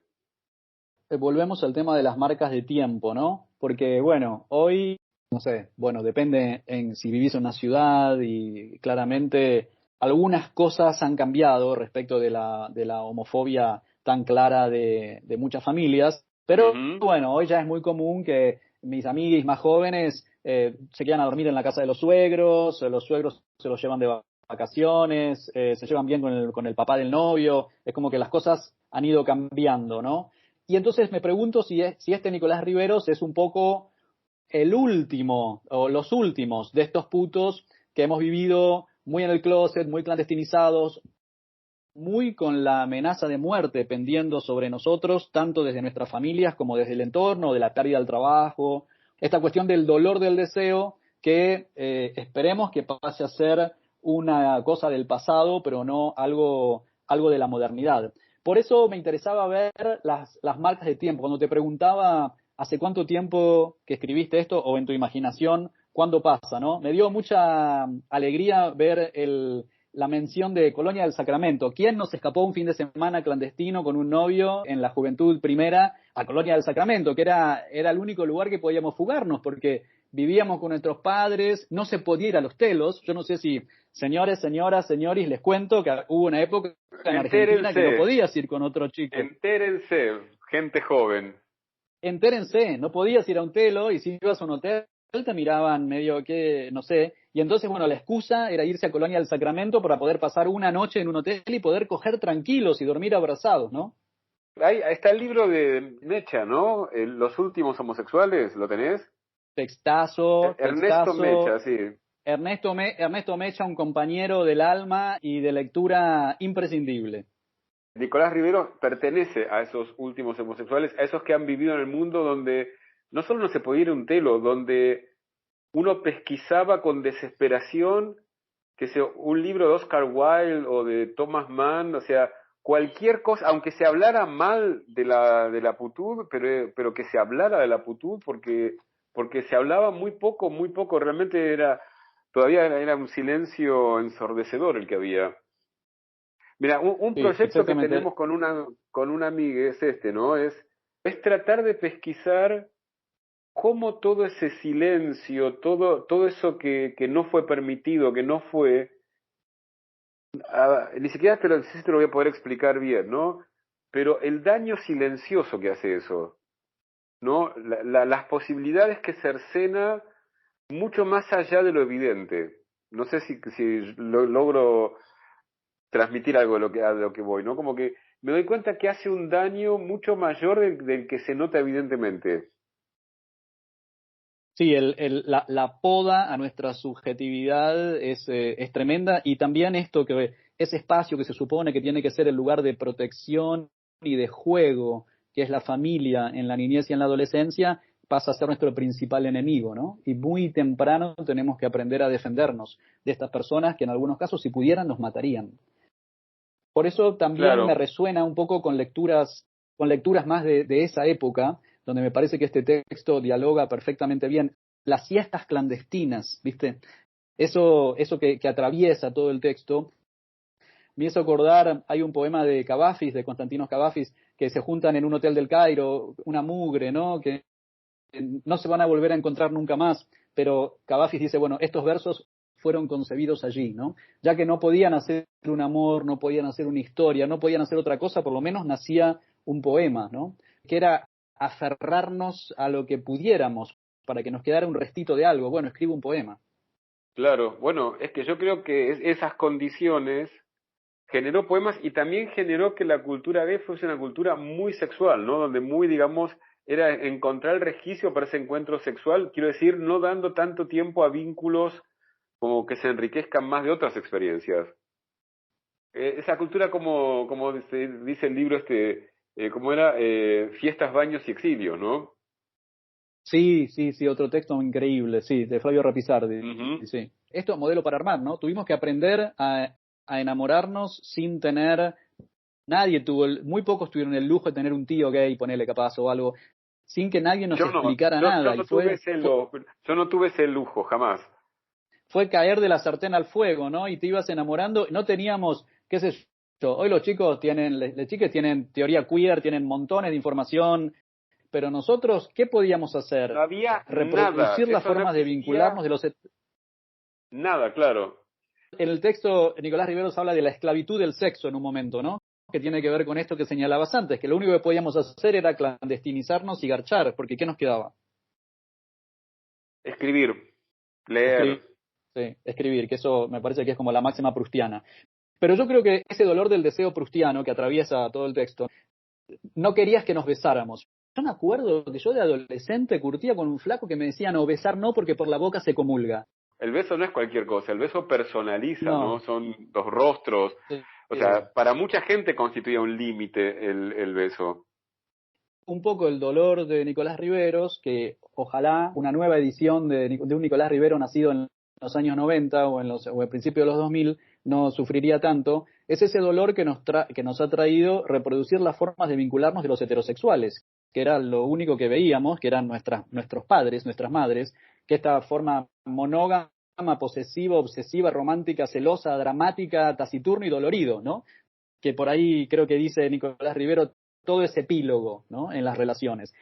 Volvemos al tema de las marcas de tiempo, ¿no? Porque, bueno, hoy, no sé, bueno, depende en si vivís en una ciudad y claramente algunas cosas han cambiado respecto de la homofobia tan clara de muchas familias, pero Ujú. bueno, hoy ya es muy común que mis amiguis más jóvenes se quedan a dormir en la casa de los suegros se los llevan de vacaciones, se llevan bien con el papá del novio, es como que las cosas han ido cambiando, ¿no? Y entonces me pregunto si este Nicolás Riveros es un poco el último o los últimos de estos putos que hemos vivido muy en el closet, muy clandestinizados, muy con la amenaza de muerte pendiendo sobre nosotros, tanto desde nuestras familias como desde el entorno, de la pérdida del trabajo, esta cuestión del dolor del deseo que esperemos que pase a ser una cosa del pasado, pero no algo de la modernidad. Por eso me interesaba ver las marcas de tiempo. Cuando te preguntaba hace cuánto tiempo que escribiste esto o en tu imaginación, cuándo pasa, ¿no? Me dio mucha alegría ver la mención de Colonia del Sacramento. ¿Quién nos escapó un fin de semana clandestino con un novio en la juventud primera a Colonia del Sacramento, que era el único lugar que podíamos fugarnos, porque vivíamos con nuestros padres, no se podía ir a los telos? Yo no sé si, señores, señoras, señores, les cuento que hubo una época en Argentina que no Entérense, podías ir con otro chico. entérense, gente joven. Entérense, no podías ir a un telo y si ibas a un hotel te miraban medio que, no sé, y entonces, bueno, la excusa era irse a Colonia del Sacramento para poder pasar una noche en un hotel y poder coger tranquilos y dormir abrazados, ¿no? Ahí está el libro de Mecha, ¿no? Los últimos homosexuales, ¿lo tenés? Textazo, Ernesto textazo, Mecha, sí. Ernesto Mecha, un compañero del alma y de lectura imprescindible. Nicolás Rivero pertenece a esos últimos homosexuales, a esos que han vivido en el mundo donde no solo no se podía ir a un telo, donde uno pesquisaba con desesperación, que sea un libro de Oscar Wilde o de Thomas Mann, o sea, cualquier cosa, aunque se hablara mal de la putud, pero que se hablara de la putud, porque se hablaba muy poco, realmente todavía era un silencio ensordecedor el que había. Mira, un Sí, proyecto que exactamente. tenemos con una amiga es este, ¿no? Es tratar de pesquisar cómo todo ese silencio, todo eso que no fue permitido, que no fue, ni siquiera si te lo voy a poder explicar bien, ¿no? Pero el daño silencioso que hace eso, ¿no? Las posibilidades que cercena mucho más allá de lo evidente. No sé si logro transmitir algo a lo que voy, ¿no? Como que me doy cuenta que hace un daño mucho mayor del que se nota evidentemente. Sí, la poda a nuestra subjetividad es tremenda y también esto que ese espacio que se supone que tiene que ser el lugar de protección y de juego, que es la familia en la niñez y en la adolescencia, pasa a ser nuestro principal enemigo, ¿no? Y muy temprano tenemos que aprender a defendernos de estas personas que en algunos casos, si pudieran, nos matarían. Por eso también me Claro, resuena un poco con lecturas más de esa época, donde me parece que este texto dialoga perfectamente bien. Las siestas clandestinas, ¿viste? Eso que atraviesa todo el texto, me hizo acordar, hay un poema de Cavafis, de Constantinos Cavafis, que se juntan en un hotel del Cairo, una mugre, ¿no? Que no se van a volver a encontrar nunca más, pero Cavafis dice, bueno, estos versos fueron concebidos allí, ¿no? Ya que no podían hacer un amor, no podían hacer una historia, no podían hacer otra cosa, por lo menos nacía un poema, ¿no? Que era aferrarnos a lo que pudiéramos para que nos quedara un restito de algo. Bueno, escribo un poema. claro. Bueno, es que yo creo que esas condiciones generó poemas y también generó que la cultura gay fuese una cultura muy sexual, ¿no? Donde muy, digamos, era encontrar el resquicio para ese encuentro sexual, quiero decir, no dando tanto tiempo a vínculos como que se enriquezcan más de otras experiencias. Esa cultura como dice el libro ¿cómo era? Fiestas, baños y exilio, ¿no? Sí, sí, sí, otro texto increíble, sí, de Flavio Rapizardi, Ujú. sí. Esto es modelo para armar, ¿no? Tuvimos que aprender a enamorarnos sin tener, nadie tuvo, muy pocos tuvieron el lujo de tener un tío gay, ponele capaz o algo, sin que nadie nos explicara Yo nada, y no tuve yo no tuve ese lujo, jamás. fue caer de la sartén al fuego, ¿no? Y te ibas enamorando, no teníamos, qué sé yo, hoy los chicos tienen, las chicas tienen teoría queer, tienen montones de información, pero nosotros, ¿qué podíamos No hacer? había nada, Reproducir las eso no formas de existía vincularnos de los... nada, claro. En el texto, Nicolás Riveros habla de la esclavitud del sexo en un momento, ¿no? Que tiene que ver con esto que señalabas antes, que lo único que podíamos hacer era clandestinizarnos y garchar, porque ¿qué nos quedaba? Escribir, leer. Escribir, sí, escribir, que eso me parece que es como la máxima proustiana. Pero yo creo que ese dolor del deseo proustiano que atraviesa todo el texto, no querías que nos besáramos. Yo me acuerdo que yo de adolescente curtía con un flaco que me decía no, besar no porque por la boca se comulga. El beso no es cualquier cosa, el beso personaliza, ¿no? No. Son los rostros. Sí, O sea, para mucha gente constituía un límite el beso. un poco el dolor de Nicolás Riveros, que ojalá una nueva edición de un Nicolás Rivero nacido en los años 90 o al principio de los 2000 no sufriría tanto, es ese dolor que nos ha traído reproducir las formas de vincularnos de los heterosexuales, que era lo único que veíamos, que eran nuestros padres, nuestras madres, que esta forma monógama, posesiva, obsesiva, romántica, celosa, dramática, taciturno y dolorido, ¿no? Que por ahí creo que dice Nicolás Rivero todo ese epílogo, ¿no? En las relaciones,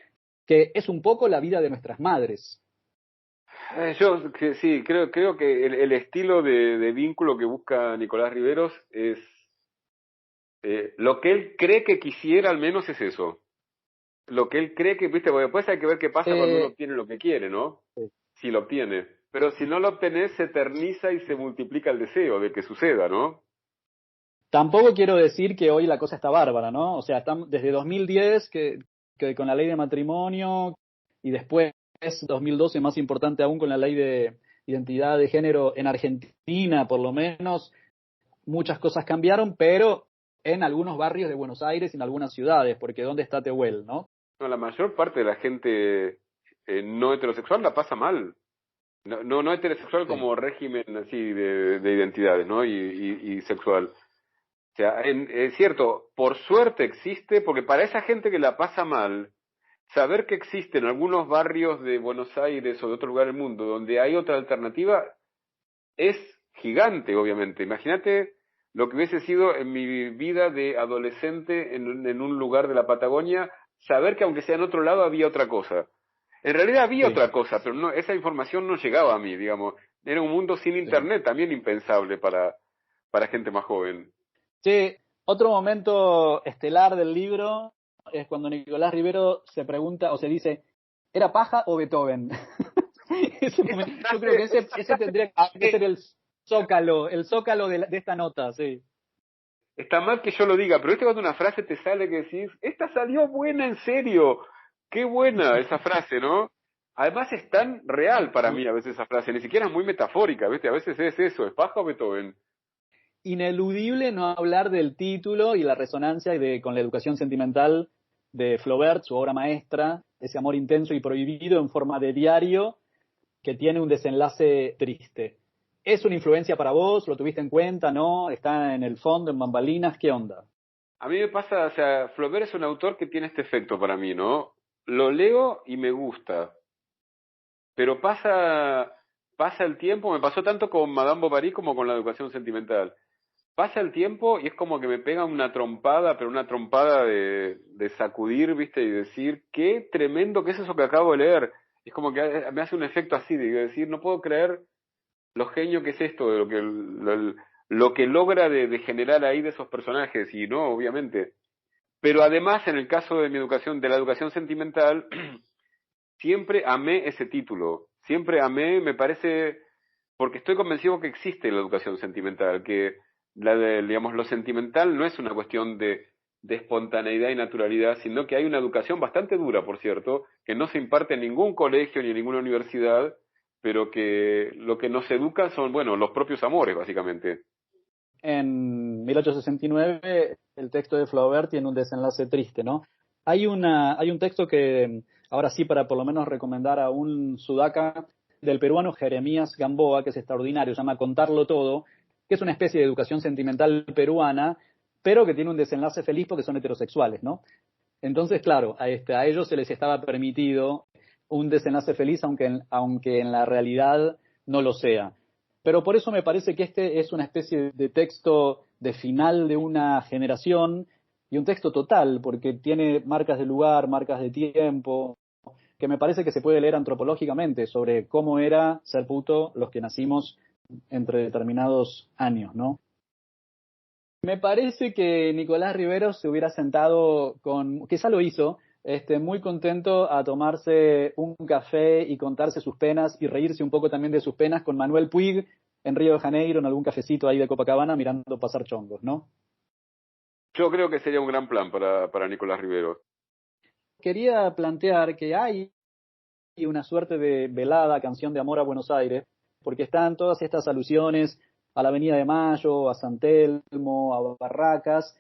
que es un poco la vida de nuestras madres. Sí, creo que el estilo de vínculo que busca Nicolás Riveros es lo que él cree que quisiera, al menos es eso. Lo que él cree que, viste, porque después hay que ver qué pasa cuando uno obtiene lo que quiere, ¿no? Sí. Si lo obtiene. Pero si no lo obtenés, se eterniza y se multiplica el deseo de que suceda, ¿no? Tampoco quiero decir que hoy la cosa está bárbara, ¿no? O sea, desde 2010 que con la ley de matrimonio y después 2012, más importante aún, con la ley de identidad de género en Argentina, por lo menos, muchas cosas cambiaron, pero en algunos barrios de Buenos Aires y en algunas ciudades, porque ¿dónde está Tehuel, no? No, la mayor parte de la gente no heterosexual la pasa mal. No heterosexual Sí. como régimen así de identidades, ¿no? Y sexual. O sea, es cierto, por suerte existe, porque para esa gente que la pasa mal, saber que existe en algunos barrios de Buenos Aires o de otro lugar del mundo donde hay otra alternativa es gigante, obviamente. Imagínate lo que hubiese sido en mi vida de adolescente en un lugar de la Patagonia, saber que aunque sea en otro lado había otra cosa. En realidad había Sí, otra cosa, pero no, esa información no llegaba a mí, digamos. Era un mundo sin sí. internet, también impensable para gente más joven. Sí, otro momento estelar del libro es cuando Nicolás Rivero se pregunta o se dice, ¿era paja o Beethoven? Yo creo que ese tendría que ser el zócalo de esta nota, sí. Está mal que yo lo diga, pero cuando una frase te sale que decís, esta salió buena en serio, qué buena esa frase, ¿no? Además es tan real para mí a veces esa frase, ni siquiera es muy metafórica, ¿viste? A veces es eso, ¿es paja o Beethoven? Ineludible no hablar del título y la resonancia con la educación sentimental de Flaubert, su obra maestra, ese amor intenso y prohibido en forma de diario que tiene un desenlace triste. ¿Es una influencia para vos? ¿Lo tuviste en cuenta? ¿No? ¿Está en el fondo, en bambalinas? ¿Qué onda? A mí me pasa, o sea, Flaubert es un autor que tiene este efecto para mí, ¿no? Lo leo y me gusta, pero pasa el tiempo, me pasó tanto con Madame Bovary como con la educación sentimental. Pasa el tiempo y es como que me pega una trompada, pero una trompada de sacudir, ¿viste? Y decir, qué tremendo que es eso que acabo de leer. Es como que me hace un efecto así, de decir, no puedo creer lo genio que es esto, de lo que logra de generar ahí de esos personajes, y no, obviamente. Pero además, en el caso de mi educación, de la educación sentimental, siempre amé ese título. Siempre amé, me parece, porque estoy convencido que existe la educación sentimental, que digamos, lo sentimental no es una cuestión de espontaneidad y naturalidad, sino que hay una educación bastante dura, por cierto, que no se imparte en ningún colegio ni en ninguna universidad, pero que lo que nos educa son, bueno, los propios amores, básicamente. En 1869 el texto de Flaubert tiene un desenlace triste, ¿no? Hay un texto que, ahora sí, para por lo menos recomendar a un sudaca del peruano Jeremías Gamboa, que es extraordinario, se llama Contarlo Todo, que es una especie de educación sentimental peruana, pero que tiene un desenlace feliz porque son heterosexuales, ¿no? Entonces, claro, a ellos se les estaba permitido un desenlace feliz, aunque en la realidad no lo sea. Pero por eso me parece que este es una especie de texto de final de una generación y un texto total, porque tiene marcas de lugar, marcas de tiempo, que me parece que se puede leer antropológicamente sobre cómo era ser puto los que nacimos entre determinados años, ¿no? Me parece que Nicolás Riveros se hubiera sentado quizá lo hizo, muy contento a tomarse un café y contarse sus penas y reírse un poco también de sus penas con Manuel Puig en Río de Janeiro, en algún cafecito ahí de Copacabana, mirando pasar chongos, ¿no? Yo creo que sería un gran plan para Nicolás Riveros. Quería plantear que hay una suerte de velada canción de amor a Buenos Aires, porque están todas estas alusiones a la Avenida de Mayo, a San Telmo, a Barracas,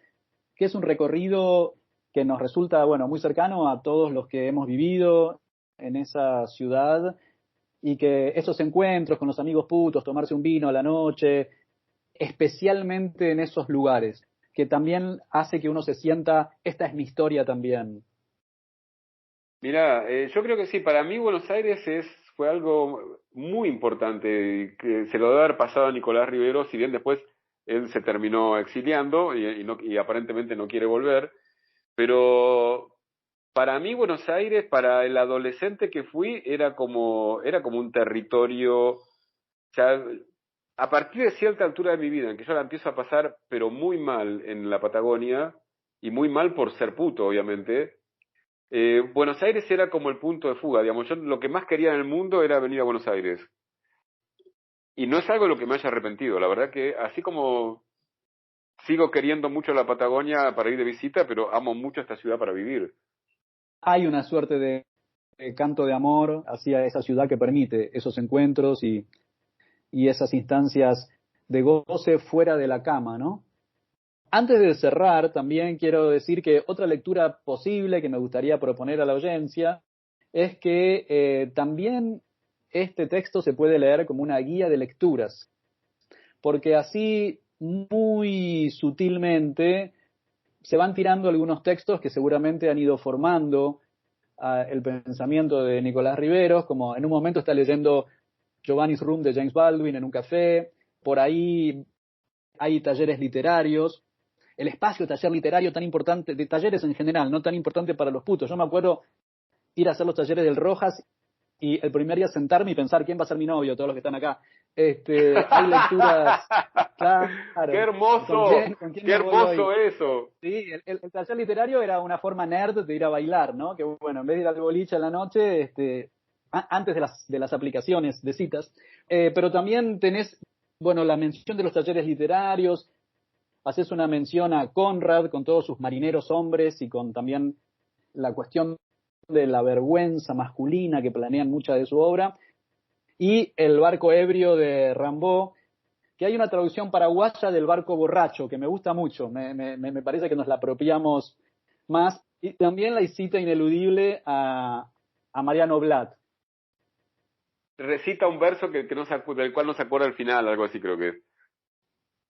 que es un recorrido que nos resulta, muy cercano a todos los que hemos vivido en esa ciudad, y que esos encuentros con los amigos putos, tomarse un vino a la noche, especialmente en esos lugares, que también hace que uno se sienta, esta es mi historia también. Mirá, yo creo que sí, para mí Buenos Aires fue algo muy importante, que se lo debe haber pasado a Nicolás Riveros, si bien después él se terminó exiliando y aparentemente no quiere volver, pero para mí Buenos Aires, para el adolescente que fui, era como un territorio, ya, a partir de cierta altura de mi vida, en que yo la empiezo a pasar, pero muy mal en la Patagonia, y muy mal por ser puto, obviamente. Buenos Aires era como el punto de fuga, digamos. Yo lo que más quería en el mundo era venir a Buenos Aires. Y no es algo de lo que me haya arrepentido. La verdad que así como sigo queriendo mucho la Patagonia para ir de visita, pero amo mucho esta ciudad para vivir. Hay una suerte de canto de amor hacia esa ciudad que permite esos encuentros y esas instancias de goce fuera de la cama, ¿no? Antes de cerrar, también quiero decir que otra lectura posible que me gustaría proponer a la audiencia es que también este texto se puede leer como una guía de lecturas, porque así muy sutilmente se van tirando algunos textos que seguramente han ido formando el pensamiento de Nicolás Riveros, como en un momento está leyendo Giovanni's Room de James Baldwin en un café, por ahí hay talleres literarios, el espacio taller literario tan importante, de talleres en general, no tan importante para los putos. Yo me acuerdo ir a hacer los talleres del Rojas y el primer día sentarme y pensar quién va a ser mi novio, todos los que están acá. Hay lecturas, claro. ¡Qué hermoso! ¿Con quién ¡Qué hermoso eso! Sí, el taller literario era una forma nerd de ir a bailar, ¿no? Que en vez de ir al boliche a la noche, antes de las aplicaciones de citas, pero también tenés, la mención de los talleres literarios, haces una mención a Conrad con todos sus marineros hombres y con también la cuestión de la vergüenza masculina que planean mucha de su obra, y El barco ebrio de Rimbaud, que hay una traducción paraguaya del barco borracho que me gusta mucho, me parece que nos la apropiamos más, y también la cita ineludible a Mariano Blatt. Recita un verso del cual no se acuerda al final, algo así creo que es.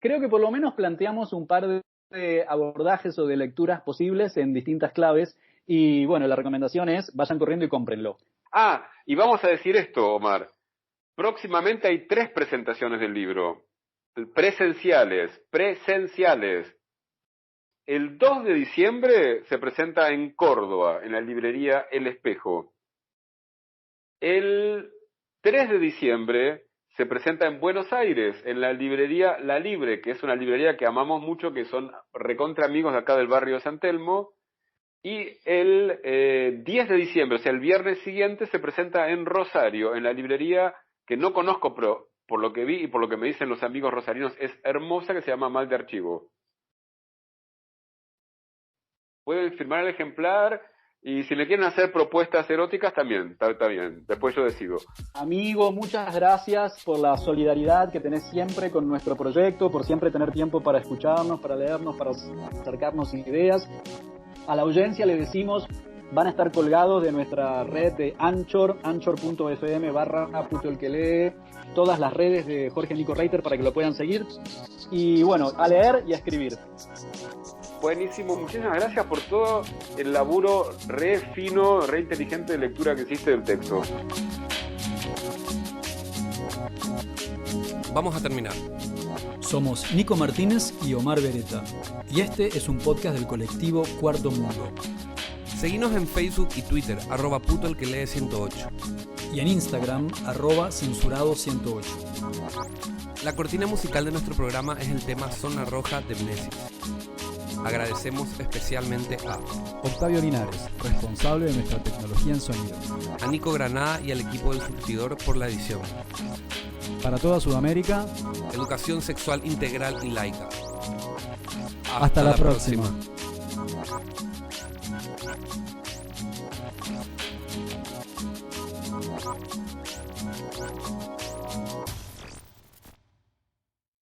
Creo que por lo menos planteamos un par de abordajes o de lecturas posibles en distintas claves y la recomendación es vayan corriendo y cómprenlo. Y vamos a decir esto, Omar. Próximamente hay 3 presentaciones del libro. Presenciales. El 2 de diciembre se presenta en Córdoba, en la librería El Espejo. El 3 de diciembre se presenta en Buenos Aires, en la librería La Libre, que es una librería que amamos mucho, que son recontra amigos de acá del barrio de San Telmo. Y el 10 de diciembre, o sea, el viernes siguiente, se presenta en Rosario, en la librería que no conozco, pero por lo que vi y por lo que me dicen los amigos rosarinos, es hermosa, que se llama Mal de Archivo. Pueden firmar el ejemplar. Y si me quieren hacer propuestas eróticas, también, está bien. Después yo decido. Amigo, muchas gracias por la solidaridad que tenés siempre con nuestro proyecto, por siempre tener tiempo para escucharnos, para leernos, para acercarnos ideas. A la audiencia le decimos, van a estar colgados de nuestra red de Anchor, anchor.fm/putoelquelee, todas las redes de Jorge Nico Reiter para que lo puedan seguir. Y a leer y a escribir. Buenísimo, muchísimas gracias por todo el laburo re fino, re inteligente de lectura que hiciste del texto. Vamos a terminar. Somos Nico Martínez y Omar Beretta, y este es un podcast del colectivo Cuarto Mundo. Seguinos en Facebook y Twitter, @putoelquelee108. Y en Instagram, @censurado108. La cortina musical de nuestro programa es el tema Zona Roja de Mnesis. Agradecemos especialmente a Octavio Linares, responsable de nuestra tecnología en sonido. a Nico Granada y al equipo del Surtidor por la edición. Para toda Sudamérica, Educación sexual integral y laica. hasta la próxima.